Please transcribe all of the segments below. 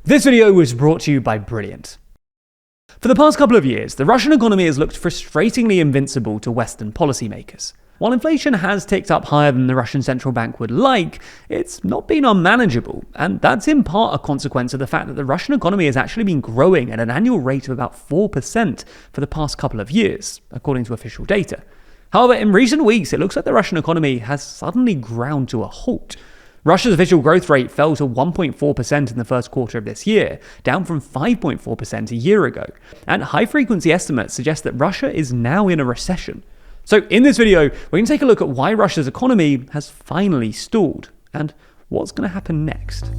This video was brought to you by Brilliant. For the past couple of years, the Russian economy has looked frustratingly invincible to Western policymakers. While inflation has ticked up higher than the Russian central bank would like, it's not been unmanageable, and that's in part a consequence of the fact that the Russian economy has actually been growing at an annual rate of about 4% for the past couple of years, according to official data. However, in recent weeks, it looks like the Russian economy has suddenly ground to a halt. Russia's official growth rate fell to 1.4% in the first quarter of this year, down from 5.4% a year ago. And high-frequency estimates suggest that Russia is now in a recession. So in this video, we're going to take a look at why Russia's economy has finally stalled, and what's going to happen next.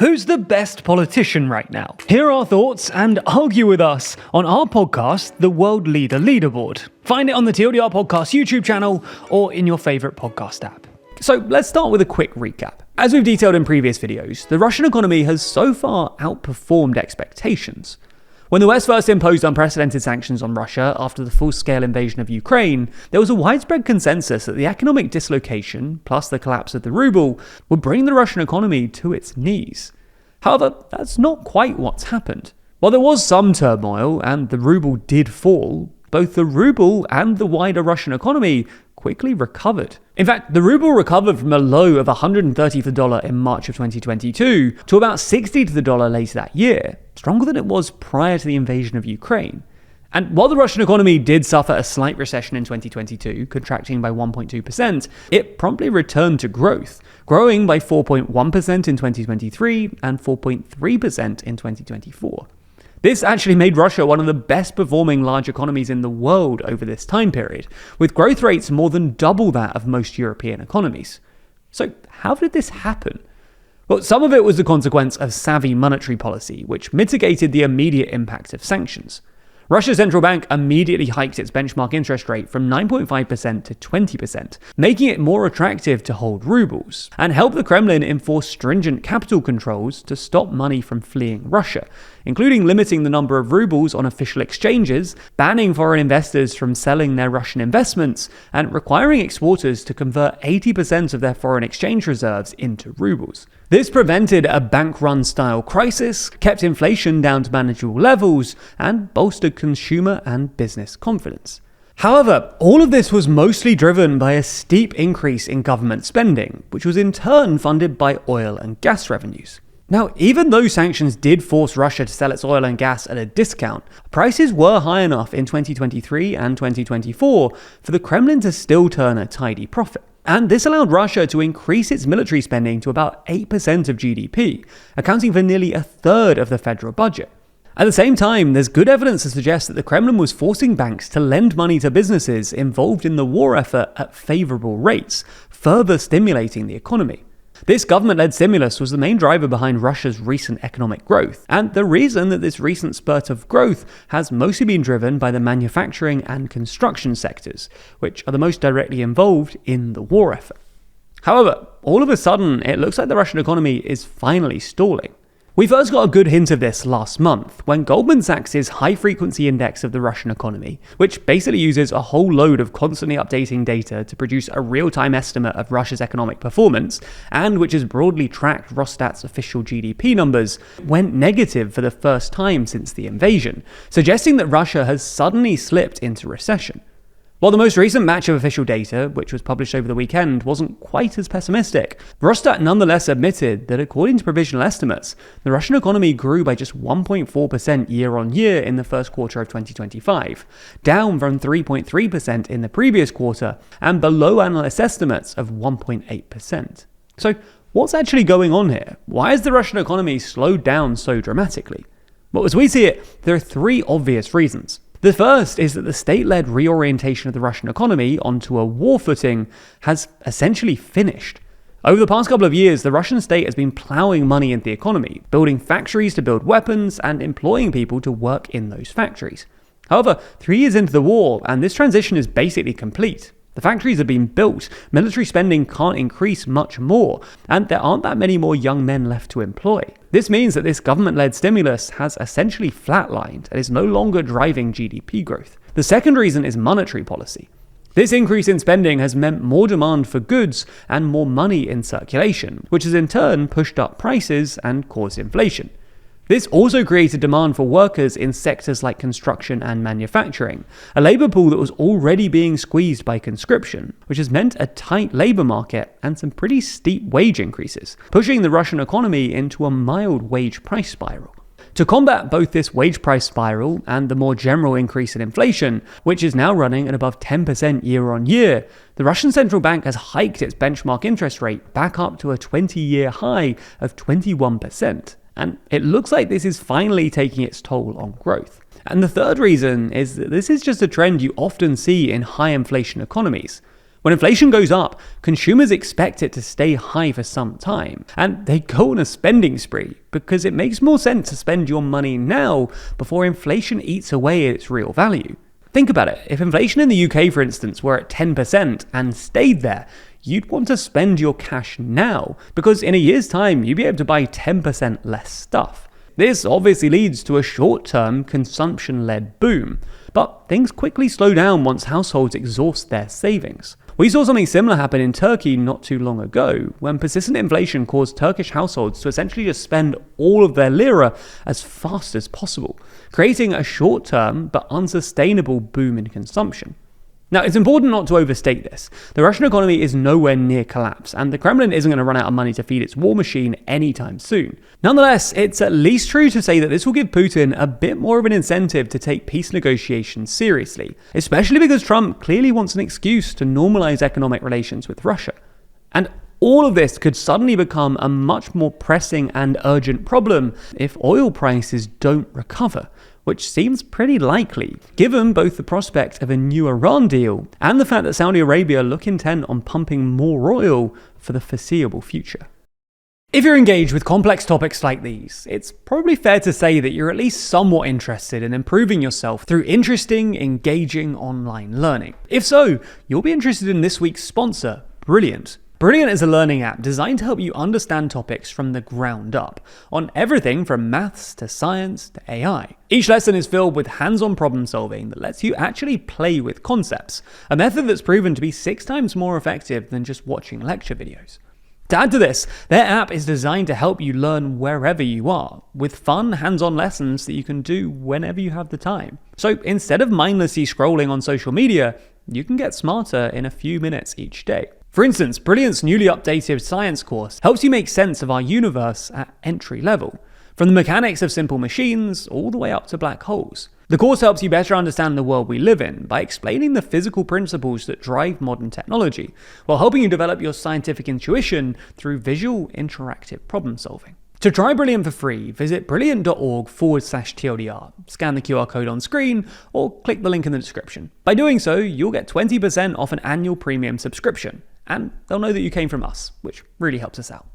Who's the best politician right now? Hear our thoughts and argue with us on our podcast, the World Leader Leaderboard. Find it on the TLDR Podcast YouTube channel or in your favorite podcast app. So let's start with a quick recap. As we've detailed in previous videos, the Russian economy has so far outperformed expectations. When the West first imposed unprecedented sanctions on Russia after the full-scale invasion of Ukraine, there was a widespread consensus that the economic dislocation, plus the collapse of the ruble, would bring the Russian economy to its knees. However, that's not quite what's happened. While there was some turmoil and the ruble did fall, both the ruble and the wider Russian economy quickly recovered. In fact, the ruble recovered from a low of 130 to the dollar in March of 2022 to about 60 to the dollar later that year, stronger than it was prior to the invasion of Ukraine. And while the Russian economy did suffer a slight recession in 2022, contracting by 1.2%, it promptly returned to growth, growing by 4.1% in 2023 and 4.3% in 2024. This actually made Russia one of the best performing large economies in the world over this time period, with growth rates more than double that of most European economies. So how did this happen? Well, some of it was the consequence of savvy monetary policy, which mitigated the immediate impact of sanctions. Russia's central bank immediately hiked its benchmark interest rate from 9.5% to 20%, making it more attractive to hold rubles, and helped the Kremlin enforce stringent capital controls to stop money from fleeing Russia, including limiting the number of rubles on official exchanges, banning foreign investors from selling their Russian investments, and requiring exporters to convert 80% of their foreign exchange reserves into rubles. This prevented a bank-run style crisis, kept inflation down to manageable levels, and bolstered consumer and business confidence. However, all of this was mostly driven by a steep increase in government spending, which was in turn funded by oil and gas revenues. Now, even though sanctions did force Russia to sell its oil and gas at a discount, prices were high enough in 2023 and 2024 for the Kremlin to still turn a tidy profit. And this allowed Russia to increase its military spending to about 8% of GDP, accounting for nearly a third of the federal budget. At the same time, there's good evidence to suggest that the Kremlin was forcing banks to lend money to businesses involved in the war effort at favorable rates, further stimulating the economy. This government-led stimulus was the main driver behind Russia's recent economic growth, and the reason that this recent spurt of growth has mostly been driven by the manufacturing and construction sectors, which are the most directly involved in the war effort. However, all of a sudden, it looks like the Russian economy is finally stalling. We first got a good hint of this last month, when Goldman Sachs' high-frequency index of the Russian economy, which basically uses a whole load of constantly updating data to produce a real-time estimate of Russia's economic performance, and which has broadly tracked Rosstat's official GDP numbers, went negative for the first time since the invasion, suggesting that Russia has suddenly slipped into recession. While the most recent batch of official data, which was published over the weekend, wasn't quite as pessimistic, Rosstat nonetheless admitted that according to provisional estimates, the Russian economy grew by just 1.4% year-on-year in the first quarter of 2025, down from 3.3% in the previous quarter, and below analyst estimates of 1.8%. So what's actually going on here? Why has the Russian economy slowed down so dramatically? Well, as we see it, there are three obvious reasons. The first is that the state-led reorientation of the Russian economy onto a war footing has essentially finished. Over the past couple of years, the Russian state has been plowing money into the economy, building factories to build weapons and employing people to work in those factories. However, 3 years into the war, and this transition is basically complete. The factories have been built, military spending can't increase much more, and there aren't that many more young men left to employ. This means that this government-led stimulus has essentially flatlined and is no longer driving GDP growth. The second reason is monetary policy. This increase in spending has meant more demand for goods and more money in circulation, which has in turn pushed up prices and caused inflation. This also created demand for workers in sectors like construction and manufacturing, a labour pool that was already being squeezed by conscription, which has meant a tight labour market and some pretty steep wage increases, pushing the Russian economy into a mild wage price spiral. To combat both this wage price spiral and the more general increase in inflation, which is now running at above 10% year on year, the Russian central bank has hiked its benchmark interest rate back up to a 20-year high of 21%. And it looks like this is finally taking its toll on growth. And the third reason is that this is just a trend you often see in high inflation economies. When inflation goes up, consumers expect it to stay high for some time, and they go on a spending spree because it makes more sense to spend your money now before inflation eats away at its real value. Think about it. If inflation in the UK, for instance, were at 10% and stayed there, you'd want to spend your cash now, because in a year's time, you'd be able to buy 10% less stuff. This obviously leads to a short-term consumption-led boom, but things quickly slow down once households exhaust their savings. We saw something similar happen in Turkey not too long ago, when persistent inflation caused Turkish households to essentially just spend all of their lira as fast as possible, creating a short-term but unsustainable boom in consumption. Now, it's important not to overstate this. The Russian economy is nowhere near collapse, and the Kremlin isn't going to run out of money to feed its war machine anytime soon. Nonetheless, it's at least true to say that this will give Putin a bit more of an incentive to take peace negotiations seriously, especially because Trump clearly wants an excuse to normalize economic relations with Russia. And all of this could suddenly become a much more pressing and urgent problem if oil prices don't recover, which seems pretty likely, given both the prospect of a new Iran deal and the fact that Saudi Arabia look intent on pumping more oil for the foreseeable future. If you're engaged with complex topics like these, it's probably fair to say that you're at least somewhat interested in improving yourself through interesting, engaging online learning. If so, you'll be interested in this week's sponsor, Brilliant. Brilliant is a learning app designed to help you understand topics from the ground up, on everything from maths to science to AI. Each lesson is filled with hands-on problem solving that lets you actually play with concepts, a method that's proven to be 6 times more effective than just watching lecture videos. To add to this, their app is designed to help you learn wherever you are, with fun, hands-on lessons that you can do whenever you have the time. So instead of mindlessly scrolling on social media, you can get smarter in a few minutes each day. For instance, Brilliant's newly updated science course helps you make sense of our universe at entry level, from the mechanics of simple machines all the way up to black holes. The course helps you better understand the world we live in by explaining the physical principles that drive modern technology, while helping you develop your scientific intuition through visual, interactive problem solving. To try Brilliant for free, visit brilliant.org/TLDR, scan the QR code on screen, or click the link in the description. By doing so, you'll get 20% off an annual premium subscription, and they'll know that you came from us, which really helps us out.